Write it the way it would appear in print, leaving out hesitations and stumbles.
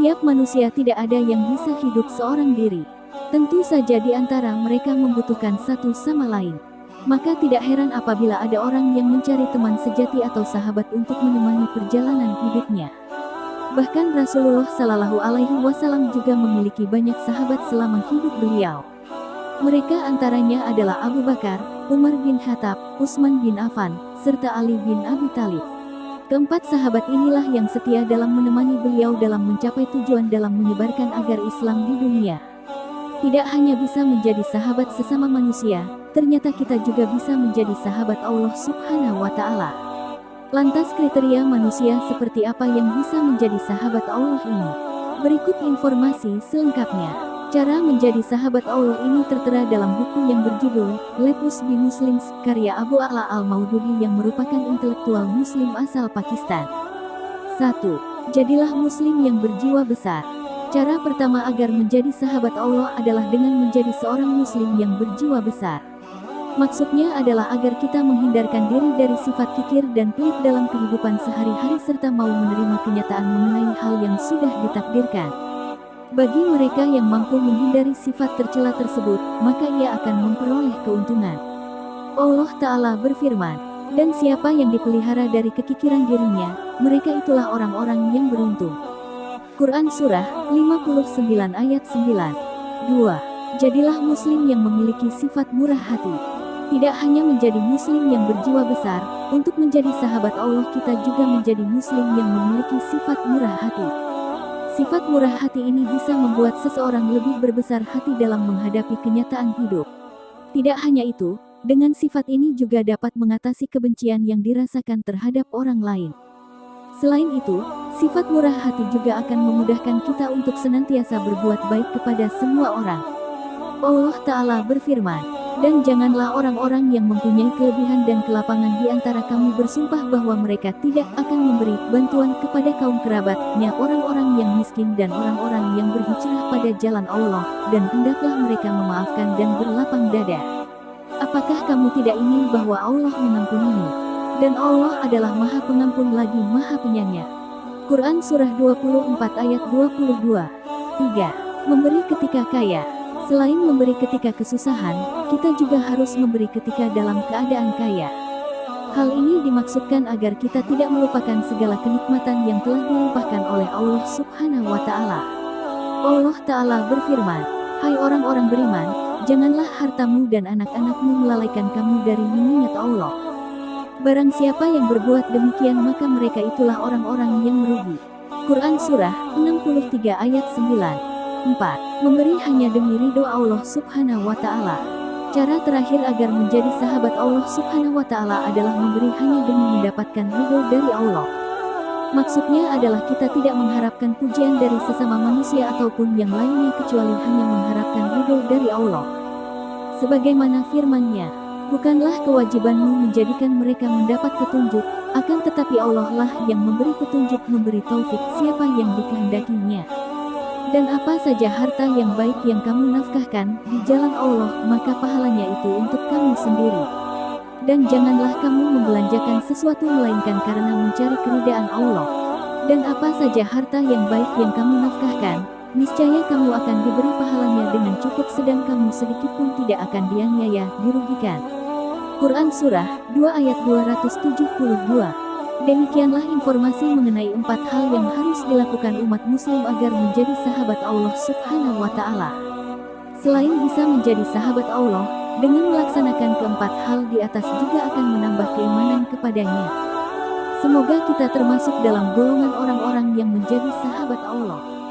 Setiap manusia tidak ada yang bisa hidup seorang diri. Tentu saja di antara mereka membutuhkan satu sama lain. Maka tidak heran apabila ada orang yang mencari teman sejati atau sahabat untuk menemani perjalanan hidupnya. Bahkan Rasulullah Shallallahu Alaihi Wasallam juga memiliki banyak sahabat selama hidup beliau. Mereka antaranya adalah Abu Bakar, Umar bin Khattab, Utsman bin Affan, serta Ali bin Abi Thalib. Keempat sahabat inilah yang setia dalam menemani beliau dalam mencapai tujuan dalam menyebarkan agar Islam di dunia. Tidak hanya bisa menjadi sahabat sesama manusia, ternyata kita juga bisa menjadi sahabat Allah Subhanahu wa Ta'ala. Lantas kriteria manusia seperti apa yang bisa menjadi sahabat Allah ini? Berikut informasi selengkapnya. Cara menjadi sahabat Allah ini tertera dalam buku yang berjudul Let Us Be Muslims, karya Abu A'la Al-Maududi yang merupakan intelektual muslim asal Pakistan. 1. Jadilah muslim yang berjiwa besar. Cara pertama agar menjadi sahabat Allah adalah dengan menjadi seorang muslim yang berjiwa besar. Maksudnya adalah agar kita menghindarkan diri dari sifat kikir dan pelit dalam kehidupan sehari-hari serta mau menerima kenyataan mengenai hal yang sudah ditakdirkan. Bagi mereka yang mampu menghindari sifat tercela tersebut, maka ia akan memperoleh keuntungan. Allah Ta'ala berfirman, dan siapa yang dipelihara dari kekikiran dirinya, mereka itulah orang-orang yang beruntung. Quran Surah 59 ayat 9. 2. Jadilah muslim yang memiliki sifat murah hati. Tidak hanya menjadi muslim yang berjiwa besar, untuk menjadi sahabat Allah kita juga menjadi muslim yang memiliki sifat murah hati. Sifat murah hati ini bisa membuat seseorang lebih berbesar hati dalam menghadapi kenyataan hidup. Tidak hanya itu, dengan sifat ini juga dapat mengatasi kebencian yang dirasakan terhadap orang lain. Selain itu, sifat murah hati juga akan memudahkan kita untuk senantiasa berbuat baik kepada semua orang. Allah Ta'ala berfirman, dan janganlah orang-orang yang mempunyai kelebihan dan kelapangan di antara kamu bersumpah bahwa mereka tidak akan memberi bantuan kepada kaum kerabatnya, orang-orang yang miskin dan orang-orang yang berhijrah pada jalan Allah, dan hendaklah mereka memaafkan dan berlapang dada. Apakah kamu tidak ingin bahwa Allah mengampunimu? Dan Allah adalah Maha Pengampun lagi Maha Penyayang. Quran Surah 24 ayat 22. 3. Memberi ketika kaya. Selain memberi ketika kesusahan, kita juga harus memberi ketika dalam keadaan kaya. Hal ini dimaksudkan agar kita tidak melupakan segala kenikmatan yang telah dilimpahkan oleh Allah Subhanahu wa Ta'ala. Allah Ta'ala berfirman, hai orang-orang beriman, janganlah hartamu dan anak-anakmu melalaikan kamu dari mengingat Allah. Barang siapa yang berbuat demikian maka mereka itulah orang-orang yang merugi. Quran Surah 63 ayat 9. 4. Memberi hanya demi ridho Allah Subhanahu wa Ta'ala. Cara terakhir agar menjadi sahabat Allah Subhanahu wa Ta'ala adalah memberi hanya demi mendapatkan ridho dari Allah. Maksudnya adalah kita tidak mengharapkan pujian dari sesama manusia ataupun yang lainnya kecuali hanya mengharapkan ridho dari Allah. Sebagaimana firman-Nya, bukanlah kewajibanmu menjadikan mereka mendapat petunjuk, akan tetapi Allah lah yang memberi petunjuk, memberi taufik siapa yang dikehendakinya. Dan apa saja harta yang baik yang kamu nafkahkan di jalan Allah, maka pahalanya itu untuk kamu sendiri. Dan janganlah kamu membelanjakan sesuatu melainkan karena mencari keridaan Allah. Dan apa saja harta yang baik yang kamu nafkahkan, niscaya kamu akan diberi pahalanya dengan cukup sedang kamu sedikit pun tidak akan dianiaya, dirugikan. Quran Surah 2 ayat 272. Demikianlah informasi mengenai 4 hal yang harus dilakukan umat muslim agar menjadi sahabat Allah Subhanahu wa Ta'ala. Selain bisa menjadi sahabat Allah, dengan melaksanakan keempat hal di atas juga akan menambah keimanan kepadanya. Semoga kita termasuk dalam golongan orang-orang yang menjadi sahabat Allah.